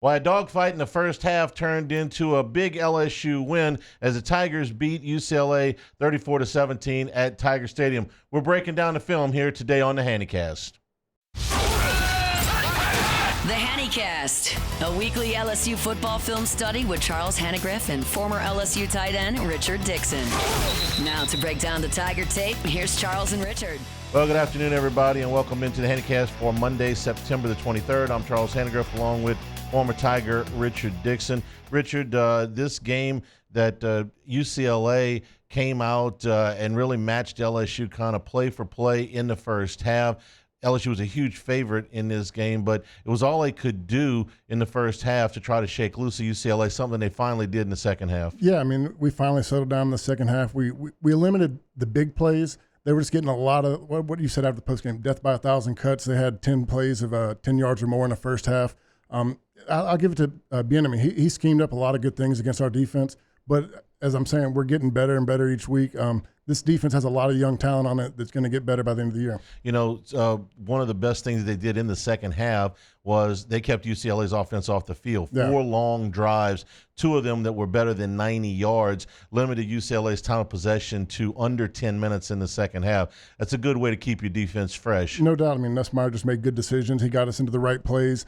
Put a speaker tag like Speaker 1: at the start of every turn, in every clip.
Speaker 1: Well, a dogfight in the first half turned into a big LSU win as the Tigers beat UCLA 34-17 at Tiger Stadium. We're breaking down the film here today on the Hannagriff.
Speaker 2: The Hannagriff, a weekly LSU football film study with Charles Hannagriff and former LSU tight end Richard Dickson. Now to break down the Tiger tape, here's Charles and Richard.
Speaker 1: Well, good afternoon, everybody, and welcome into the Hannagriff for Monday, September the 23rd. I'm Charles Hannagriff along with former Tiger Richard Dickson. Richard, this game that UCLA came out and really matched LSU kind of play for play in the first half. LSU was a huge favorite in this game, but it was all they could do in the first half to try to shake loose of UCLA, something they finally did in the second half.
Speaker 3: Yeah, I mean, we finally settled down in the second half. We eliminated the big plays. They were just getting a lot of what you said after the postgame, death by 1,000 cuts. They had 10 plays of 10 yards or more in the first half. I'll give it to Bieniemy. He schemed up a lot of good things against our defense, but as I'm saying, we're getting better and better each week. This defense has a lot of young talent on it that's going to get better by the end of the year.
Speaker 1: You know, one of the best things they did in the second half was they kept UCLA's offense off the field.
Speaker 3: Yeah.
Speaker 1: 4 long drives, 2 of them that were better than 90 yards, limited UCLA's time of possession to under 10 minutes in the second half. That's a good way to keep your defense fresh.
Speaker 3: No doubt. I mean, Nussmeier just made good decisions. He got us into the right plays.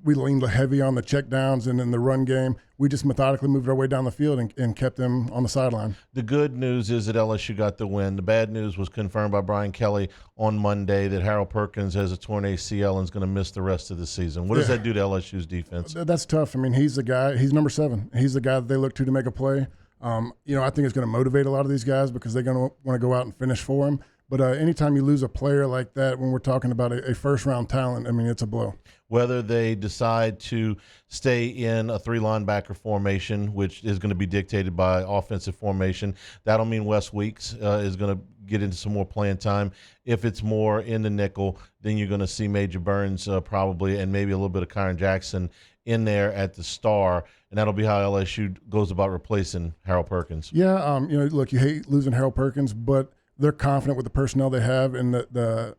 Speaker 3: We leaned heavy on the check downs and in the run game. We just methodically moved our way down the field and kept them on the sideline.
Speaker 1: The good news is that LSU got the win. The bad news was confirmed by Brian Kelly on Monday that Harold Perkins has a torn ACL and is going to miss the rest of the season. What does that do to LSU's defense?
Speaker 3: That's tough. I mean, he's the guy. He's number 7. He's the guy that they look to make a play. I think it's going to motivate a lot of these guys because they're going to want to go out and finish for him. But anytime you lose a player like that, when we're talking about a first-round talent, I mean, it's a blow.
Speaker 1: Whether they decide to stay in a 3-linebacker formation, which is going to be dictated by offensive formation, that'll mean Wes Weeks is going to get into some more playing time. If it's more in the nickel, then you're going to see Major Burns probably and maybe a little bit of Kyron Jackson in there at the star, and that'll be how LSU goes about replacing Harold Perkins.
Speaker 3: Yeah, look, you hate losing Harold Perkins, but they're confident with the personnel they have and the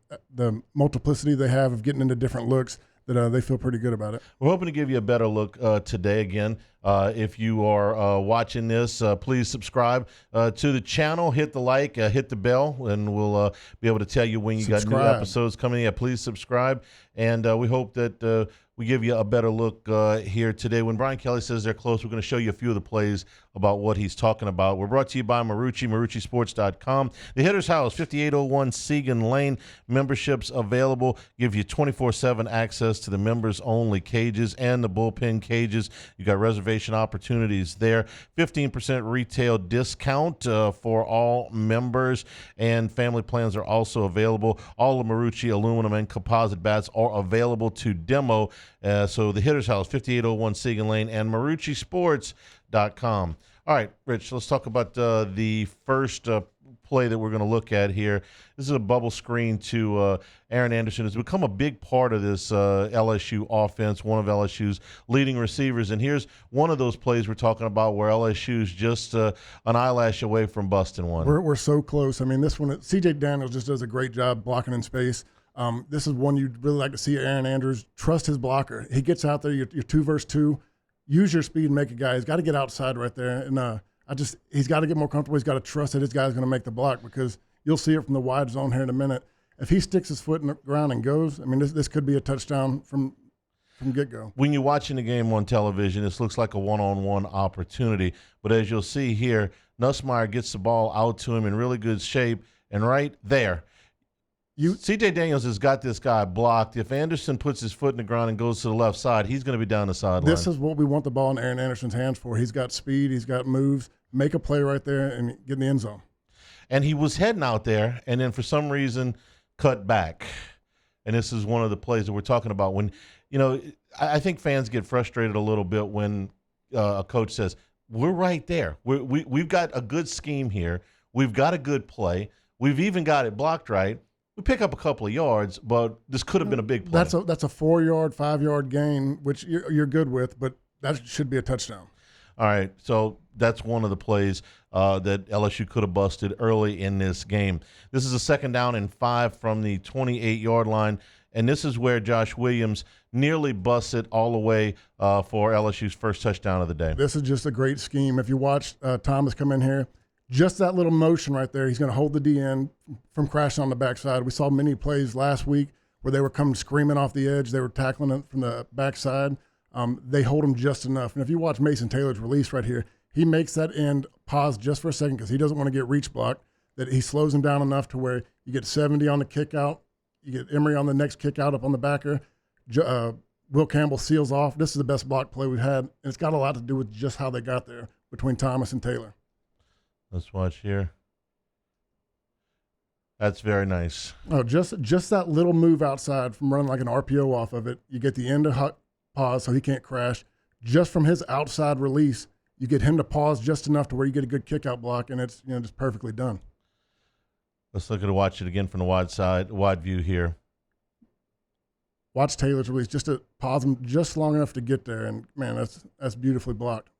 Speaker 3: multiplicity they have of getting into different looks that they feel pretty good about it.
Speaker 1: We're hoping to give you a better look today again. If you are watching this, please subscribe to the channel, hit the like, hit the bell, and we'll be able to tell you when you got new episodes coming in. Please subscribe, and we hope that we give you a better look here today. When Brian Kelly says they're close, we're going to show you a few of the plays about what he's talking about. We're brought to you by Marucci, MarucciSports.com. The Hitter's House, 5801 Segan Lane. Memberships available. Give you 24/7 access to the members-only cages and the bullpen cages. You got reservation opportunities there. 15% retail discount for all members, and family plans are also available. All of Marucci aluminum and composite bats are available to demo. So the Hitter's House, 5801 Segan Lane, and MarucciSports.com. All right, Rich, let's talk about the first play that we're going to look at here. This is a bubble screen to Aaron Anderson. It's become a big part of this LSU offense, one of LSU's leading receivers. And here's one of those plays we're talking about where LSU's just an eyelash away from busting one.
Speaker 3: We're so close. I mean, this one, C.J. Daniels just does a great job blocking in space. This is one you'd really like to see Aaron Andrews trust his blocker. He gets out there, you're 2 versus 2. Use your speed and make a guy. He's got to get outside right there. And he's got to get more comfortable. He's got to trust that his guy's going to make the block because you'll see it from the wide zone here in a minute. If he sticks his foot in the ground and goes, I mean, this could be a touchdown from get-go.
Speaker 1: When you're watching the game on television, this looks like a one-on-one opportunity. But as you'll see here, Nussmeier gets the ball out to him in really good shape, and right there, C.J. Daniels has got this guy blocked. If Anderson puts his foot in the ground and goes to the left side, he's going to be down the sideline.
Speaker 3: This is what we want the ball in Aaron Anderson's hands for. He's got speed. He's got moves. Make a play right there and get in the end zone.
Speaker 1: And he was heading out there and then for some reason cut back. And this is one of the plays that we're talking about. When, I think fans get frustrated a little bit when a coach says, we're right there. We've got a good scheme here. We've got a good play. We've even got it blocked right. We pick up a couple of yards, but this could have been a big play.
Speaker 3: That's a 4-yard, 5-yard gain, which you're good with, but that should be a touchdown.
Speaker 1: All right, so that's one of the plays that LSU could have busted early in this game. This is a 2nd down and 5 from the 28-yard line, And this is where Josh Williams nearly busted all the way for LSU's first touchdown of the day.
Speaker 3: This is just a great scheme. If you watch Thomas come in here, just that little motion right there, he's going to hold the DN from crashing on the backside. We saw many plays last week where they were coming screaming off the edge. They were tackling it from the backside. They hold him just enough. And if you watch Mason Taylor's release right here, he makes that end pause just for a second because he doesn't want to get reach blocked, that he slows him down enough to where you get 70 on the kick out. You get Emery on the next kick out up on the backer. Will Campbell seals off. This is the best block play we've had, and it's got a lot to do with just how they got there between Thomas and Taylor.
Speaker 1: Let's watch here. That's very nice.
Speaker 3: Oh, just that little move outside from running like an RPO off of it. You get the end to pause so he can't crash. Just from his outside release, you get him to pause just enough to where you get a good kick out block, and it's just perfectly done.
Speaker 1: Let's watch it again from the wide view here.
Speaker 3: Watch Taylor's release just to pause him just long enough to get there, and man, that's beautifully blocked.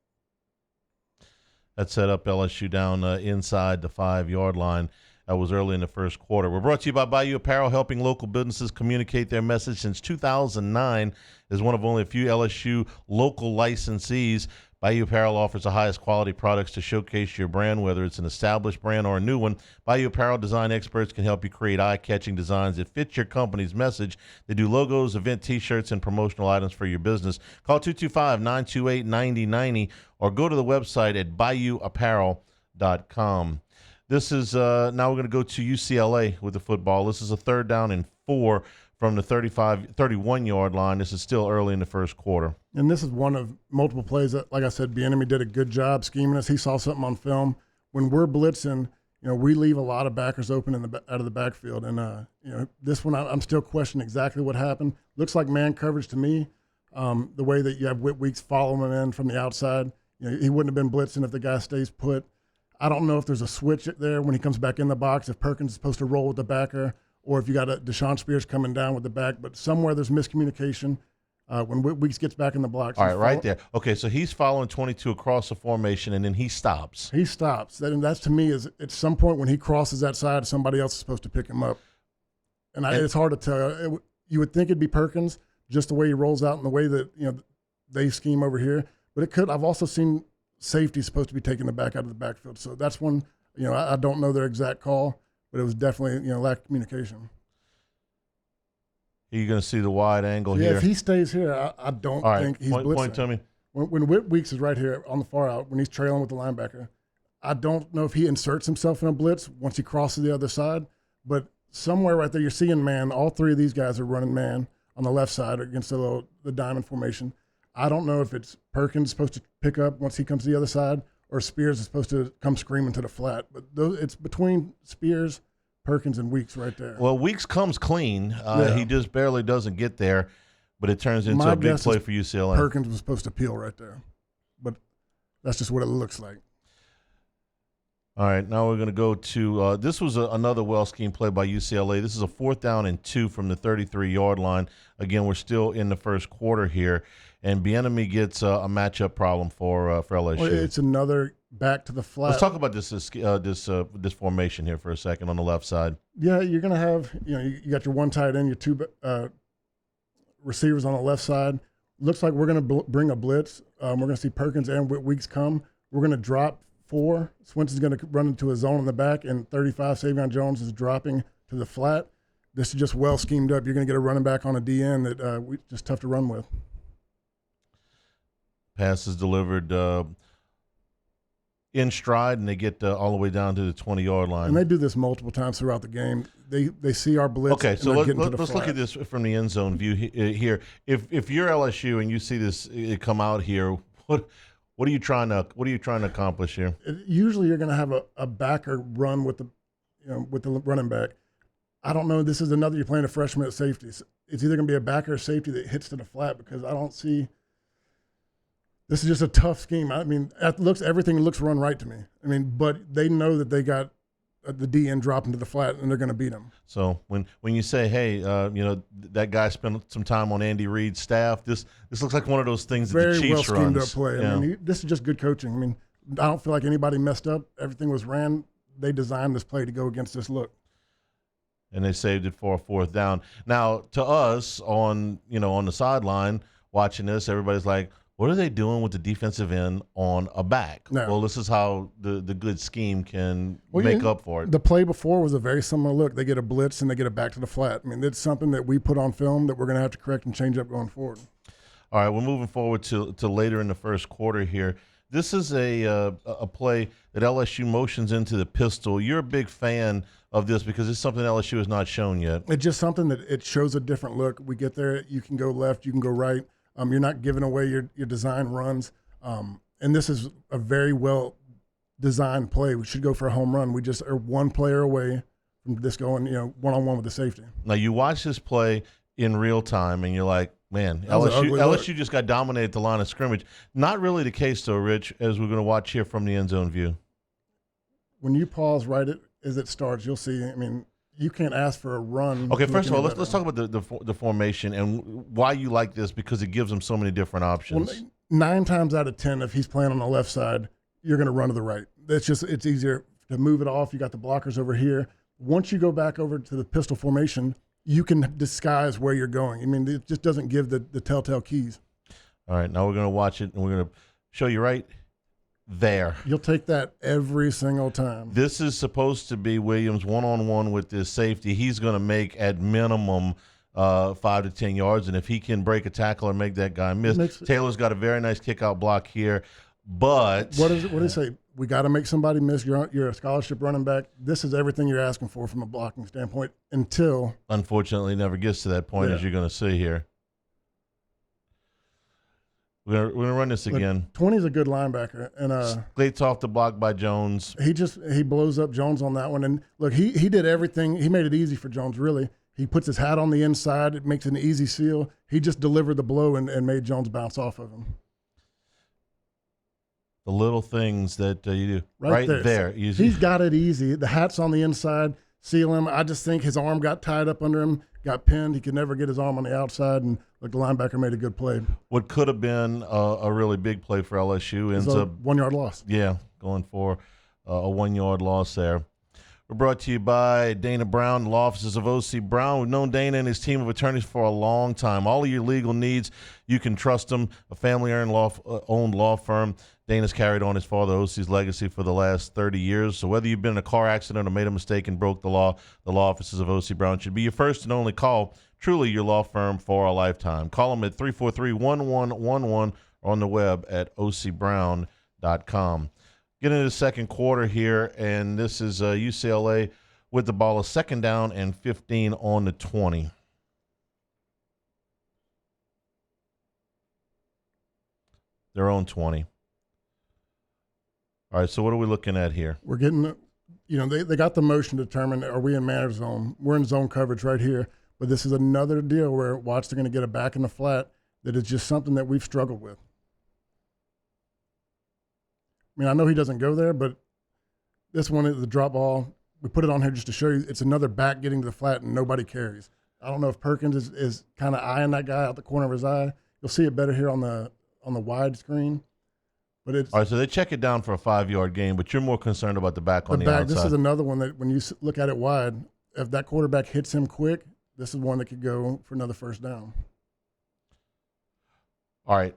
Speaker 1: That set up LSU down inside the 5-yard line. That was early in the first quarter. We're brought to you by Bayou Apparel, helping local businesses communicate their message since 2009. Is one of only a few LSU local licensees. Bayou Apparel offers the highest quality products to showcase your brand, whether it's an established brand or a new one. Bayou Apparel design experts can help you create eye-catching designs that fit your company's message. They do logos, event T-shirts, and promotional items for your business. Call 225-928-9090 or go to the website at bayouapparel.com. This is now we're going to go to UCLA with the football. This is a 3rd down and 4 from the 31-yard line. This is still early in the first quarter.
Speaker 3: And this is one of multiple plays that, like I said, Bieniemy did a good job scheming us. He saw something on film. When we're blitzing, we leave a lot of backers open out of the backfield. And, this one I'm still questioning exactly what happened. Looks like man coverage to me, the way that you have Whit Weeks following him in from the outside. He wouldn't have been blitzing if the guy stays put. I don't know if there's a switch there when he comes back in the box, if Perkins is supposed to roll with the backer, or if you got a Deshaun Spears coming down with the back. But somewhere there's miscommunication when Weeks gets back in the blocks.
Speaker 1: All right, right there. Okay, so he's following 22 across the formation, and then he stops.
Speaker 3: He stops. That's to me is at some point when he crosses that side, somebody else is supposed to pick him up. And it's hard to tell. You would think it'd be Perkins, just the way he rolls out and the way that they scheme over here. But it could. I've also seen safety supposed to be taking the back out of the backfield. So that's one, I don't know their exact call, but it was definitely, lack of communication.
Speaker 1: Are you going to see the wide angle here?
Speaker 3: Yeah, if he stays here, I don't think he's blitzing.
Speaker 1: Point to me.
Speaker 3: When Whit Weeks is right here on the far out, when he's trailing with the linebacker, I don't know if he inserts himself in a blitz once he crosses the other side, but somewhere right there you're seeing man. All 3 of these guys are running man on the left side against the diamond formation. I don't know if it's Perkins supposed to pick up once he comes to the other side, or Spears is supposed to come screaming to the flat. But it's between Spears, Perkins, and Weeks right there.
Speaker 1: Well, Weeks comes clean. He just barely doesn't get there, but it turns into a big play for UCLA.
Speaker 3: Perkins was supposed to peel right there, but that's just what it looks like.
Speaker 1: All right, now we're going to go to this was another well-schemed play by UCLA. This is a 4th down and 2 from the 33-yard line. Again, we're still in the first quarter here, and Bieniemy gets a matchup problem for LSU.
Speaker 3: Well, it's another back to the flat.
Speaker 1: Let's talk about this formation here for a second on the left side.
Speaker 3: Yeah, you're going to have you got your one tight end, your 2 receivers on the left side. Looks like we're going to bring a blitz. We're going to see Perkins and Weeks come. We're going to drop 4. Swinson's going to run into a zone in the back, and 35, Savion Jones is dropping to the flat. This is just well schemed up. You're going to get a running back on a DN that just tough to run with.
Speaker 1: Pass is delivered in stride, and they get all the way down to the 20-yard line.
Speaker 3: And they do this multiple times throughout the game. They see our blitz.
Speaker 1: Okay, so let's look at
Speaker 3: this
Speaker 1: from the end zone view here. If you're LSU and you see this come out here, what are you trying to accomplish here?
Speaker 3: Usually, you're going to have a backer run with the running back. I don't know. This is another. You're playing a freshman at safety. It's either going to be a backer or safety that hits to the flat, because I don't see. This is just a tough scheme. I mean, everything looks run right to me. I mean, but they know that they got the DN dropping to the flat, and they're going to beat them.
Speaker 1: So when you say, hey, that guy spent some time on Andy Reid's staff, this looks like one of those things that the Chiefs
Speaker 3: very well schemed
Speaker 1: runs.
Speaker 3: up play.
Speaker 1: Yeah.
Speaker 3: I mean, this is just good coaching. I mean, I don't feel like anybody messed up. Everything was ran. They designed this play to go against this look.
Speaker 1: and they saved it for a fourth down. Now, to us on the sideline watching this, everybody's like, what are they doing with the defensive end on a back?
Speaker 3: No.
Speaker 1: Well, this is how the good scheme can make up for it.
Speaker 3: The play before was a very similar look. They get a blitz and they get it back to the flat. I mean, it's something that we put on film that we're going to have to correct and change up going forward.
Speaker 1: All right, we're moving forward to later in the first quarter here. This is a play that LSU motions into the pistol. You're a big fan of this because it's something LSU has not shown yet.
Speaker 3: It's just something that it shows a different look. We get there, you can go left, you can go right. You're not giving away your design runs. And this is a very well-designed play. We should go for a home run. We just are one player away from this going, one-on-one with the safety.
Speaker 1: Now, you watch this play in real time, and you're like, man, LSU just got dominated at the line of scrimmage. Not really the case, though, Rich, as we're going to watch here from the end zone view.
Speaker 3: When you pause right as it starts, you'll see, you can't ask for a run.
Speaker 1: Okay, first of all, let's talk about the formation and why you like this, because it gives them so many different options.
Speaker 3: Well, 9 times out of 10, if he's playing on the left side, you're going to run to the right. It's easier to move it off. You got the blockers over here. Once you go back over to the pistol formation, you can disguise where you're going. It just doesn't give the telltale keys.
Speaker 1: All right, now we're going to watch it, and we're going to show you right there.
Speaker 3: You'll take that every single time.
Speaker 1: This is supposed to be Williams one-on-one with this safety. He's going to make at minimum 5 to 10 yards, and if he can break a tackle or make that guy miss. Taylor's got a very nice kick-out block here, but
Speaker 3: what do you say? We got to make somebody miss. You're a scholarship running back. This is everything you're asking for from a blocking standpoint until –
Speaker 1: unfortunately never gets to that point, as you're going to see here. We're gonna run this again.
Speaker 3: 20's a good linebacker, and
Speaker 1: Slate's off the block by Jones.
Speaker 3: He blows up Jones on that one, and look, he did everything. He made it easy for Jones. Really, he puts his hat on the inside. It makes it an easy seal. He just delivered the blow and made Jones bounce off of him.
Speaker 1: The little things that you do
Speaker 3: right there. He's got it easy. The hat's on the inside. Seal him. I just think his arm got tied up under him, got pinned. He could never get his arm on the outside, and the linebacker made a good play.
Speaker 1: What could have been a really big play for LSU ends up
Speaker 3: 1 yard loss.
Speaker 1: Yeah, going for a 1 yard loss there. We're brought to you by Dana Brown, law offices of O.C. Brown. We've known Dana and his team of attorneys for a long time. All of your legal needs, you can trust them. A family-owned law firm. Dana's carried on his father O.C.'s legacy for the last 30 years. So whether you've been in a car accident or made a mistake and broke the law offices of O.C. Brown should be your first and only call. Truly your law firm for a lifetime. Call them at 343-1111 or on the web at ocbrown.com. Get into the second quarter here, and this is UCLA with the ball, a second down and 15 on the 20. Their own 20. All right, so what are we looking at here?
Speaker 3: We're getting, they got the motion determined. Are we in man zone? We're in zone coverage right here, but this is another deal where Watts are going to get it back in the flat. That is just something that we've struggled with. I know he doesn't go there, but this one is the drop ball. We put it on here just to show you it's another back getting to the flat and nobody carries. I don't know if Perkins is kind of eyeing that guy out the corner of his eye. You'll see it better here on the wide screen. But it's
Speaker 1: all right, so they check it down for a 5-yard gain, but you're more concerned about the back on the outside.
Speaker 3: This is another one that when you look at it wide, if that quarterback hits him quick, this is one that could go for another first down.
Speaker 1: All right,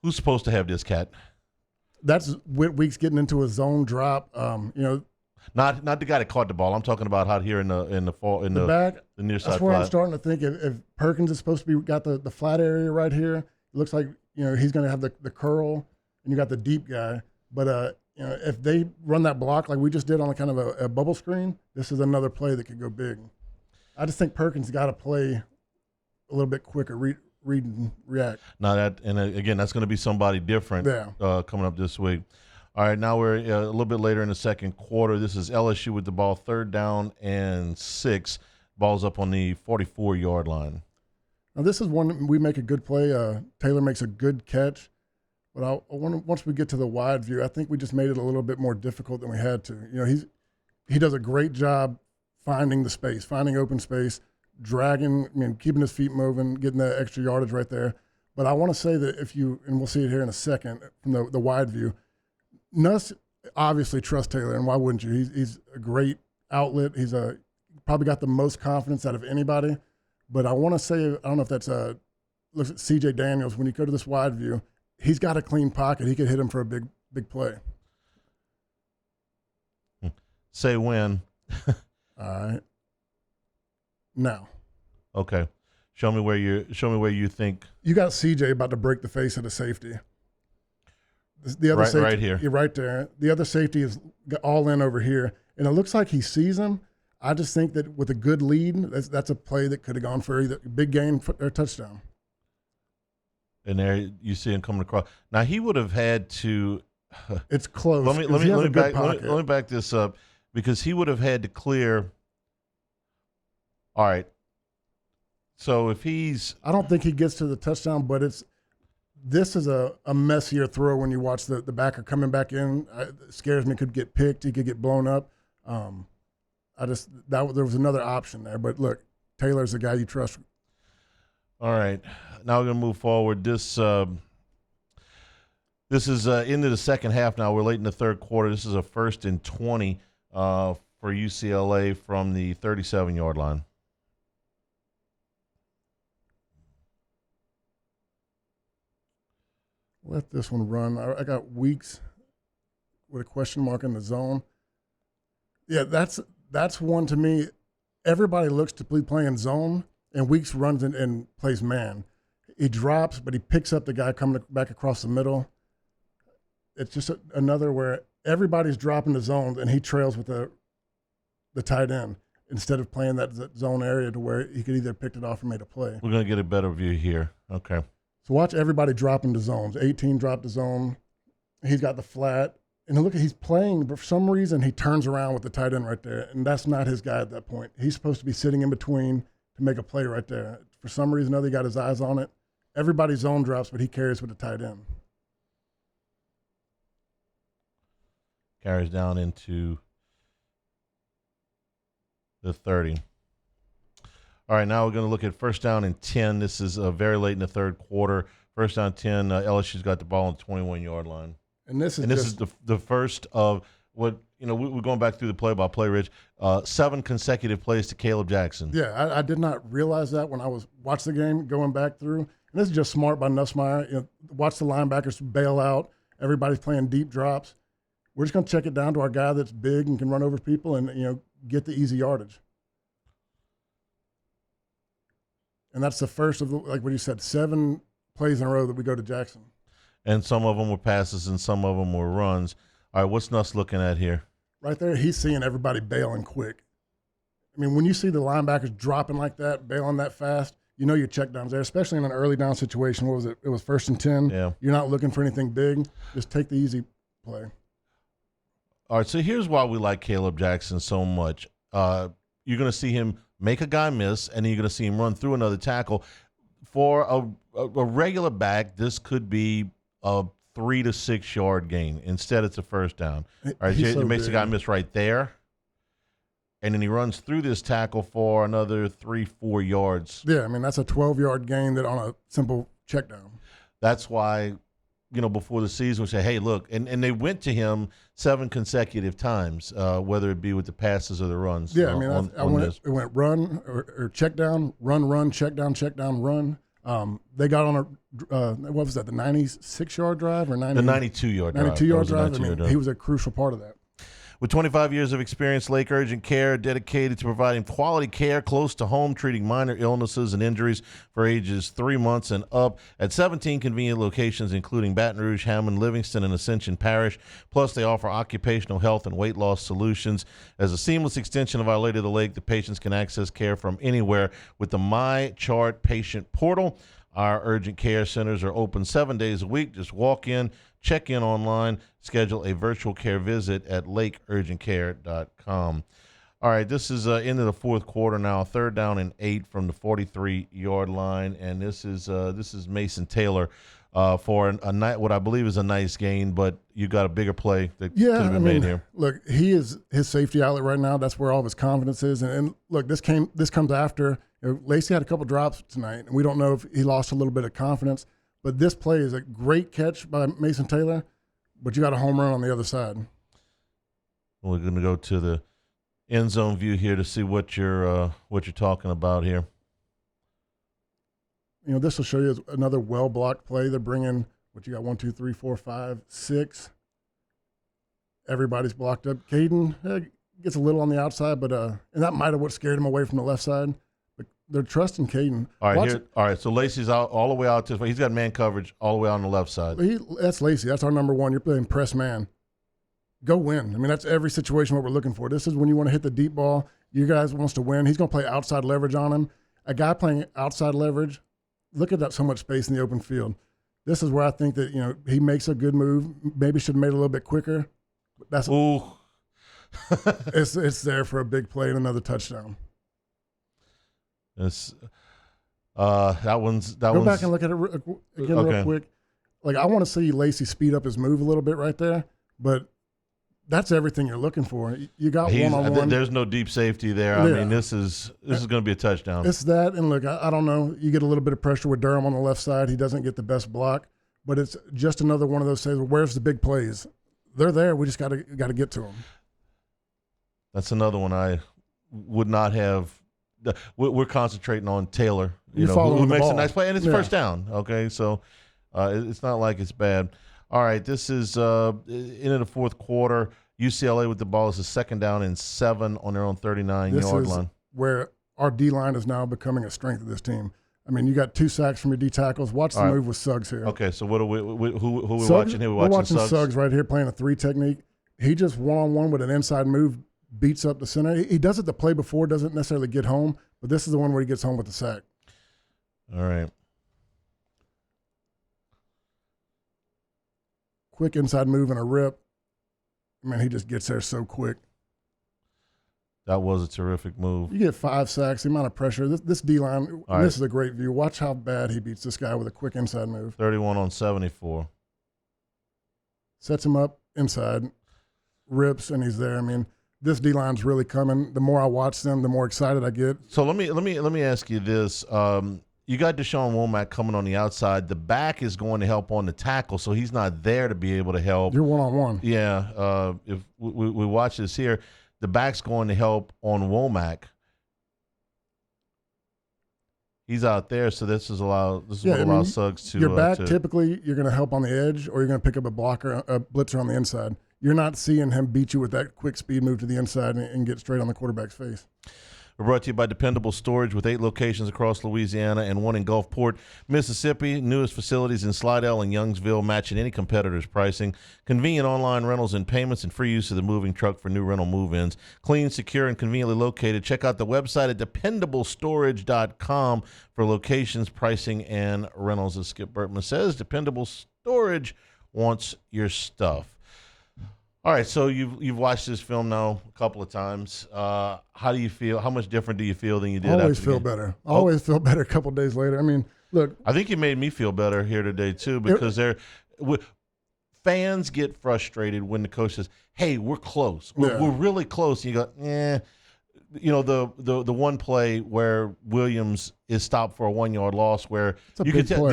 Speaker 1: who's supposed to have this, Cat?
Speaker 3: That's Weeks getting into a zone drop.
Speaker 1: Not the guy that caught the ball. I'm talking about out here in the
Speaker 3: back,
Speaker 1: the near side.
Speaker 3: That's where
Speaker 1: flat.
Speaker 3: I'm starting to think if Perkins is supposed to be got the flat area right here, it looks like he's going to have the curl, and you got the deep guy. But if they run that block like we just did on a kind of a bubble screen, this is another play that could go big. I just think Perkins got to play a little bit quicker. Read and react.
Speaker 1: Now again, that's going to be somebody different coming up this week. All right, now we're a little bit later in the second quarter. This is LSU with the ball, 3rd down and 6. Ball's up on the 44-yard line.
Speaker 3: Now this is one we make a good play. Taylor makes a good catch, but once we get to the wide view, I think we just made it a little bit more difficult than we had to. He does a great job finding the space, finding open space, dragging, keeping his feet moving, getting that extra yardage right there. But I want to say that and we'll see it here in a second from the wide view, Nuss obviously trusts Taylor, and why wouldn't you? He's a great outlet. He's probably got the most confidence out of anybody. But I want to say, I don't know if that's looks at C.J. Daniels. When you go to this wide view, he's got a clean pocket. He could hit him for a big play.
Speaker 1: Say when.
Speaker 3: All right. Now.
Speaker 1: Okay. Show me where you think.
Speaker 3: You got C.J. about to break the face of the safety. The other safety,
Speaker 1: right here.
Speaker 3: You're right there. The other safety is all in over here, and it looks like he sees him. I just think that with a good lead, that's a play that could have gone for either big gain or touchdown.
Speaker 1: And there you see him coming across. Now he would have had to.
Speaker 3: It's close.
Speaker 1: Let me back this up, because he would have had to clear. All right. So if he's,
Speaker 3: I don't think he gets to the touchdown, but this is a messier throw when you watch the backer coming back in. It scares me. Could get picked. He could get blown up. There was another option there, but look, Taylor's the guy you trust.
Speaker 1: All right. Now we're gonna move forward. This is into the second half now. We're late in the third quarter. This is a 1st and 20 for UCLA from the 37-yard line.
Speaker 3: Let this one run. I got Weeks with a question mark in the zone. Yeah, that's one to me. Everybody looks to be playing zone, and Weeks runs and plays man. He drops, but he picks up the guy coming back across the middle. It's just another where everybody's dropping the zones, and he trails with the tight end instead of playing that zone area to where he could either picked it off or made a play.
Speaker 1: We're going to get a better view here. Okay.
Speaker 3: So watch everybody dropping the zones. 18 dropped the zone. He's got the flat. And look, he's playing, but for some reason he turns around with the tight end right there, and that's not his guy at that point. He's supposed to be sitting in between to make a play right there. For some reason or other, he got his eyes on it. Everybody's zone drops, but he carries with the tight end.
Speaker 1: Carries down into the 30. All right, now we're going to look at 1st down and 10. This is very late in the third quarter. 1st down 10. LSU's got the ball on the 21-yard line.
Speaker 3: And this is
Speaker 1: the first of what, we're going back through the play-by-play, Rich. 7 consecutive plays to Caleb Jackson.
Speaker 3: Yeah, I did not realize that when I was watching the game, going back through. And this is just smart by Nussmeier. Watch the linebackers bail out. Everybody's playing deep drops. We're just going to check it down to our guy that's big and can run over people and, get the easy yardage. And that's the first of, like what you said, 7 plays in a row that we go to Jackson.
Speaker 1: And some of them were passes and some of them were runs. All right, what's Nuss looking at here?
Speaker 3: Right there, he's seeing everybody bailing quick. I mean, when you see the linebackers dropping like that, bailing that fast, your check downs there, especially in an early down situation. What was it? It was 1st and 10.
Speaker 1: Yeah.
Speaker 3: You're not looking for anything big. Just take the easy play.
Speaker 1: All right, so here's why we like Caleb Jackson so much. You're going to see him make a guy miss, and then you're going to see him run through another tackle. For a regular back, this could be a 3 to 6 yard gain. Instead, it's a 1st down. All right, he makes a guy miss right there, and then he runs through this tackle for another 3-4 yards.
Speaker 3: Yeah, I mean, that's a 12-yard gain that on a simple check down.
Speaker 1: That's why, before the season, we say, hey, look, and they went to him 7 consecutive times, whether it be with the passes or the runs.
Speaker 3: Yeah, I mean, it went run or check down, run, check down, run. They got on what was that, the 96-yard drive or 90?
Speaker 1: The 92-yard drive.
Speaker 3: 92-yard drive. I mean, he was a crucial part of that.
Speaker 1: With 25 years of experience, Lake Urgent Care dedicated to providing quality care close to home, treating minor illnesses and injuries for ages 3 months and up at 17 convenient locations, including Baton Rouge, Hammond, Livingston, and Ascension Parish. Plus, they offer occupational health and weight loss solutions. As a seamless extension of Our Lady of the Lake, the patients can access care from anywhere with the My Chart patient portal. Our urgent care centers are open 7 days a week. Just walk in, check in online, schedule a virtual care visit at lakeurgentcare.com. All right, this is into the fourth quarter now. 3rd down and 8 from the 43-yard line, and this is Mason Taylor for what I believe is a nice gain, but you got a bigger play that could have been made here.
Speaker 3: Look, he is his safety outlet right now. That's where all of his confidence is. And look, this comes after. Lacey had a couple drops tonight, and we don't know if he lost a little bit of confidence. But this play is a great catch by Mason Taylor, but you got a home run on the other side.
Speaker 1: We're going to go to the end zone view here to see what you're talking about here.
Speaker 3: You know, this will show you another well-blocked play. They're bringing, what you got, 1, 2, 3, 4, 5, 6. Everybody's blocked up. Caden gets a little on the outside, but and that might have what scared him away from the left side. But they're trusting Caden.
Speaker 1: All right, so Lacey's out all the way out to – he's got man coverage all the way on the left side.
Speaker 3: That's Lacey. That's our number one. You're playing press man. Go win. I mean, that's every situation what we're looking for. This is when you want to hit the deep ball. You guys wants to win. He's going to play outside leverage on him. A guy playing outside leverage, look at that, so much space in the open field. This is where I think that, you know, he makes a good move. Maybe should have made it a little bit quicker. That's
Speaker 1: Ooh.
Speaker 3: it's there for a big play and another touchdown.
Speaker 1: It's that one's
Speaker 3: Go back and look at it again real quick. Like, I want to see Lacey speed up his move a little bit right there, but that's everything you're looking for. You got one-on-one.
Speaker 1: There's no deep safety there.
Speaker 3: Yeah.
Speaker 1: I mean, this is going to be a touchdown.
Speaker 3: It's that, and look, I don't know. You get a little bit of pressure with Durham on the left side. He doesn't get the best block, but it's just another one of those things. Where's the big plays? They're there. We just got to get to them.
Speaker 1: That's another one I would not have. We're concentrating on Taylor, who makes a nice play, and it's first down. Okay, so it's not like it's bad. All right, this is into the fourth quarter. UCLA with the ball is a 2nd down and 7 on their own 39-yard line.
Speaker 3: Where our D-line is now becoming a strength of this team. I mean, you got 2 sacks from your D tackles. Watch the move with Suggs here.
Speaker 1: Okay, so what are we? Who are we
Speaker 3: Suggs,
Speaker 1: watching here?
Speaker 3: We're watching Suggs right here playing a 3 technique. He just one-on-one with an inside move beats up the center. He does it the play before, doesn't necessarily get home, but this is the one where he gets home with the sack.
Speaker 1: All right.
Speaker 3: Quick inside move and a rip. I mean, he just gets there so quick.
Speaker 1: That was a terrific move.
Speaker 3: You get 5 sacks, the amount of pressure. This D-line, this is a great view. Watch how bad he beats this guy with a quick inside move.
Speaker 1: 31 on 74.
Speaker 3: Sets him up inside, rips, and he's there. I mean, this D-line's really coming. The more I watch them, the more excited I get.
Speaker 1: So let me ask you this. You got Deshaun Womack coming on the outside. The back is going to help on the tackle, so he's not there to be able to help.
Speaker 3: You're one-on-one.
Speaker 1: Yeah. If we watch this here, the back's going to help on Womack. He's out there, so this is what allows Suggs to.
Speaker 3: Your back, typically, you're going to help on the edge, or you're going to pick up a blocker, a blitzer on the inside. You're not seeing him beat you with that quick speed move to the inside and get straight on the quarterback's face.
Speaker 1: We're brought to you by Dependable Storage with 8 locations across Louisiana and 1 in Gulfport, Mississippi. Newest facilities in Slidell and Youngsville, matching any competitor's pricing. Convenient online rentals and payments and free use of the moving truck for new rental move-ins. Clean, secure, and conveniently located. Check out the website at dependablestorage.com for locations, pricing, and rentals. As Skip Burtman says, Dependable Storage wants your stuff. All right, so you've watched this film now a couple of times. How do you feel? How much different do you feel than you did?
Speaker 3: Always feel better. Always feel better a couple of days later. I mean, look.
Speaker 1: I think you made me feel better here today too, because fans get frustrated when the coach says, "Hey, we're close. We're really close." And you go, You know, the one play where Williams is stopped for a 1-yard loss, where you can tell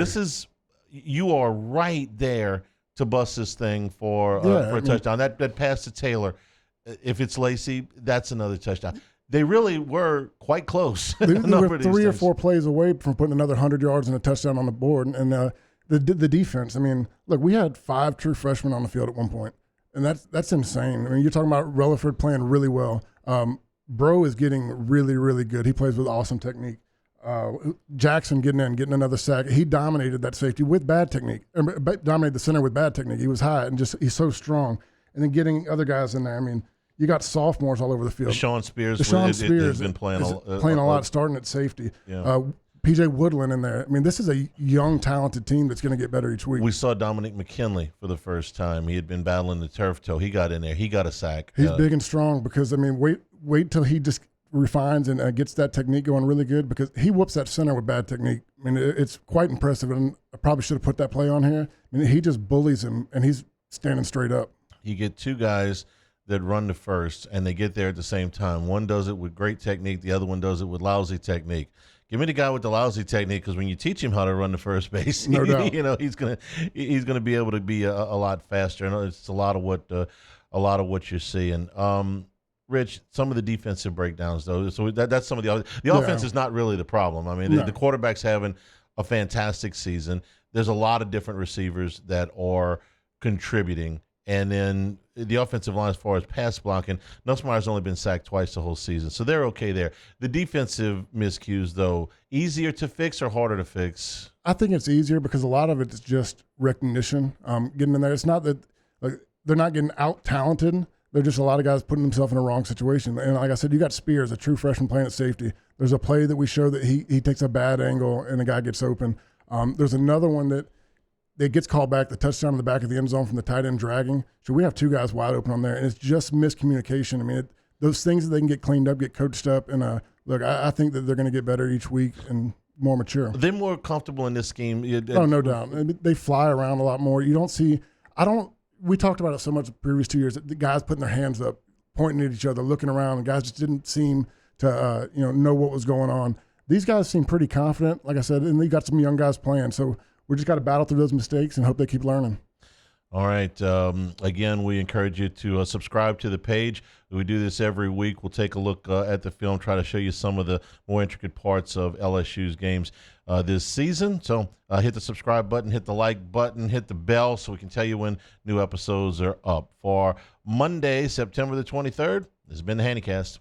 Speaker 1: you are right there to bust this thing for a touchdown. That pass to Taylor, if it's Lacey, that's another touchdown. They really were quite close.
Speaker 3: They were 3 or 4 plays away from putting another 100 yards and a touchdown on the board. And the defense, I mean, look, we had 5 true freshmen on the field at one point, and that's insane. I mean, you're talking about Relaford playing really well. Bro is getting really, really good. He plays with awesome technique. Jackson getting another sack. He dominated that safety with bad technique. Dominated the center with bad technique. He was high and he's so strong. And then getting other guys in there. I mean, you got sophomores all over the field.
Speaker 1: Deshaun Spears has been playing
Speaker 3: a lot, starting at safety.
Speaker 1: Yeah.
Speaker 3: PJ Woodland in there. I mean, this is a young, talented team that's going to get better each week.
Speaker 1: We saw Dominic McKinley for the first time. He had been battling the turf toe. He got in there. He got a sack.
Speaker 3: He's big and strong because, I mean, wait till he just refines and gets that technique going really good, because he whoops that center with bad technique. I mean, it's quite impressive, and I probably should have put that play on here. I mean, he just bullies him, and he's standing straight up.
Speaker 1: You get 2 guys that run the first, and they get there at the same time. One does it with great technique. The other one does it with lousy technique. Give me the guy with the lousy technique, because when you teach him how to run the first base,
Speaker 3: no doubt.
Speaker 1: You know, he's gonna be able to be a lot faster. And it's a lot of what you're seeing. Rich, some of the defensive breakdowns, though. So that's some of the offense is not really the problem. I mean, the quarterback's having a fantastic season. There's a lot of different receivers that are contributing. And then the offensive line, as far as pass blocking, Nussmeier's only been sacked twice the whole season. So they're okay there. The defensive miscues, though, easier to fix or harder to fix?
Speaker 3: I think it's easier because a lot of it is just recognition, getting in there. It's not that they're not getting out-talented. They're just a lot of guys putting themselves in a wrong situation. And like I said, you got Spears, a true freshman playing at safety. There's a play that we show that he takes a bad angle and the guy gets open. There's another one that gets called back, the touchdown in the back of the end zone from the tight end dragging. So we have two guys wide open on there, and it's just miscommunication. I mean, those things that they can get cleaned up, get coached up. And look, I think that they're going to get better each week and more mature.
Speaker 1: They're more comfortable in this scheme.
Speaker 3: Oh, no doubt. They fly around a lot more. You don't see – we talked about it so much the previous 2 years, that the guys putting their hands up, pointing at each other, looking around, and guys just didn't seem to know what was going on. These guys seem pretty confident, like I said, and they got some young guys playing. So we just got to battle through those mistakes and hope they keep learning.
Speaker 1: All right. Again, we encourage you to subscribe to the page. We do this every week. We'll take a look at the film, try to show you some of the more intricate parts of LSU's games this season. So hit the subscribe button, hit the like button, hit the bell so we can tell you when new episodes are up. For Monday, September the 23rd, this has been the Hannacast.